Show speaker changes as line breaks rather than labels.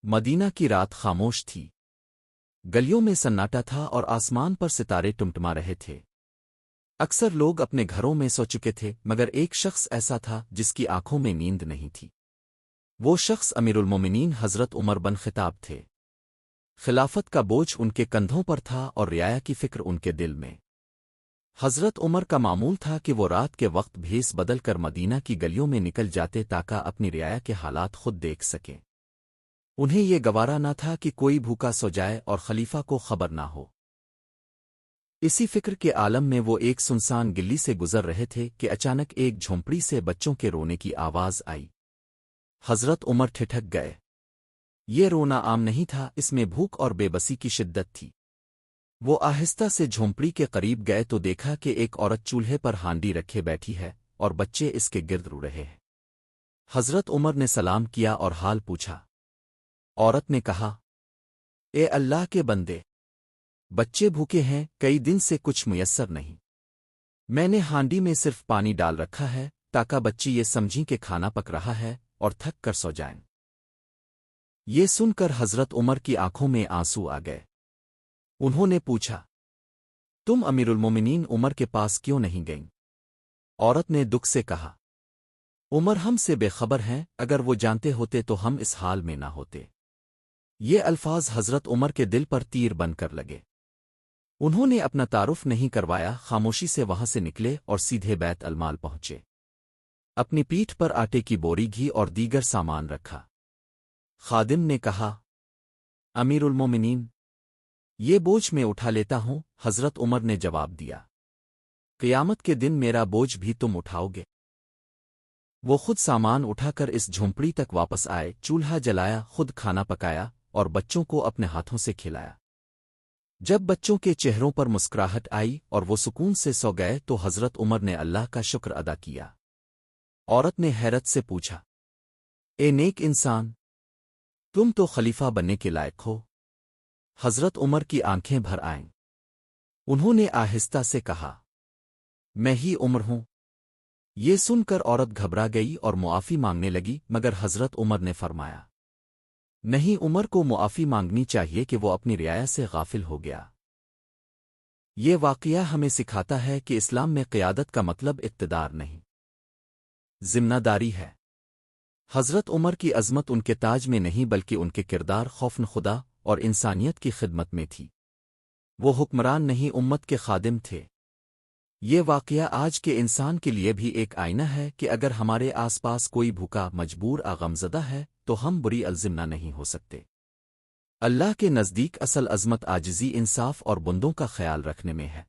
مدینہ کی رات خاموش تھی۔ گلیوں میں سناٹا تھا اور آسمان پر ستارے ٹمٹما رہے تھے۔ اکثر لوگ اپنے گھروں میں سو چکے تھے، مگر ایک شخص ایسا تھا جس کی آنکھوں میں نیند نہیں تھی۔ وہ شخص امیر المومنین حضرت عمر بن خطاب تھے۔ خلافت کا بوجھ ان کے کندھوں پر تھا اور رعایا کی فکر ان کے دل میں۔ حضرت عمر کا معمول تھا کہ وہ رات کے وقت بھیس بدل کر مدینہ کی گلیوں میں نکل جاتے تاکہ اپنی رعایا کے حالات خود دیکھ سکیں۔ انہیں یہ گوارا نہ تھا کہ کوئی بھوکا سو جائے اور خلیفہ کو خبر نہ ہو۔ اسی فکر کے عالم میں وہ ایک سنسان گلی سے گزر رہے تھے کہ اچانک ایک جھونپڑی سے بچوں کے رونے کی آواز آئی۔ حضرت عمر ٹھٹک گئے۔ یہ رونا عام نہیں تھا، اس میں بھوک اور بے بسی کی شدت تھی۔ وہ آہستہ سے جھونپڑی کے قریب گئے تو دیکھا کہ ایک عورت چولہے پر ہانڈی رکھے بیٹھی ہے اور بچے اس کے گرد رو رہے ہیں۔ حضرت عمر نے سلام کیا اور حال پوچھا۔ عورت نے کہا، اے اللہ کے بندے، بچے بھوکے ہیں، کئی دن سے کچھ میسر نہیں۔ میں نے ہانڈی میں صرف پانی ڈال رکھا ہے تاکہ بچی یہ سمجھیں کہ کھانا پک رہا ہے اور تھک کر سو جائیں۔ یہ سن کر حضرت عمر کی آنکھوں میں آنسو آ گئے۔ انہوں نے پوچھا، تم امیر المومنین عمر کے پاس کیوں نہیں گئیں؟ عورت نے دکھ سے کہا، عمر ہم سے بے خبر ہیں، اگر وہ جانتے ہوتے تو ہم اس حال میں نہ ہوتے۔ یہ الفاظ حضرت عمر کے دل پر تیر بن کر لگے۔ انہوں نے اپنا تعارف نہیں کروایا، خاموشی سے وہاں سے نکلے اور سیدھے بیت المال پہنچے۔ اپنی پیٹھ پر آٹے کی بوری، گھی اور دیگر سامان رکھا۔ خادم نے کہا، امیر المومنین، یہ بوجھ میں اٹھا لیتا ہوں۔ حضرت عمر نے جواب دیا، قیامت کے دن میرا بوجھ بھی تم اٹھاؤ گے۔ وہ خود سامان اٹھا کر اس جھونپڑی تک واپس آئے، چولہا جلایا، خود کھانا پکایا اور بچوں کو اپنے ہاتھوں سے کھلایا۔ جب بچوں کے چہروں پر مسکراہٹ آئی اور وہ سکون سے سو گئے تو حضرت عمر نے اللہ کا شکر ادا کیا۔ عورت نے حیرت سے پوچھا، اے نیک انسان، تم تو خلیفہ بننے کے لائق ہو۔ حضرت عمر کی آنکھیں بھر آئیں۔ انہوں نے آہستہ سے کہا، میں ہی عمر ہوں۔ یہ سن کر عورت گھبرا گئی اور معافی مانگنے لگی، مگر حضرت عمر نے فرمایا، نہیں، عمر کو معافی مانگنی چاہیے کہ وہ اپنی رعایا سے غافل ہو گیا۔ یہ واقعہ ہمیں سکھاتا ہے کہ اسلام میں قیادت کا مطلب اقتدار نہیں، ذمہ داری ہے۔ حضرت عمر کی عظمت ان کے تاج میں نہیں بلکہ ان کے کردار خوف خدا اور انسانیت کی خدمت میں تھی۔ وہ حکمران نہیں، امت کے خادم تھے۔ یہ واقعہ آج کے انسان کے لیے بھی ایک آئینہ ہے کہ اگر ہمارے آس پاس کوئی بھوکا، مجبور، غمزدہ ہے تو ہم بری الزم نہیں ہو سکتے۔ اللہ کے نزدیک اصل عظمت عاجزی، انصاف اور بندوں کا خیال رکھنے میں ہے۔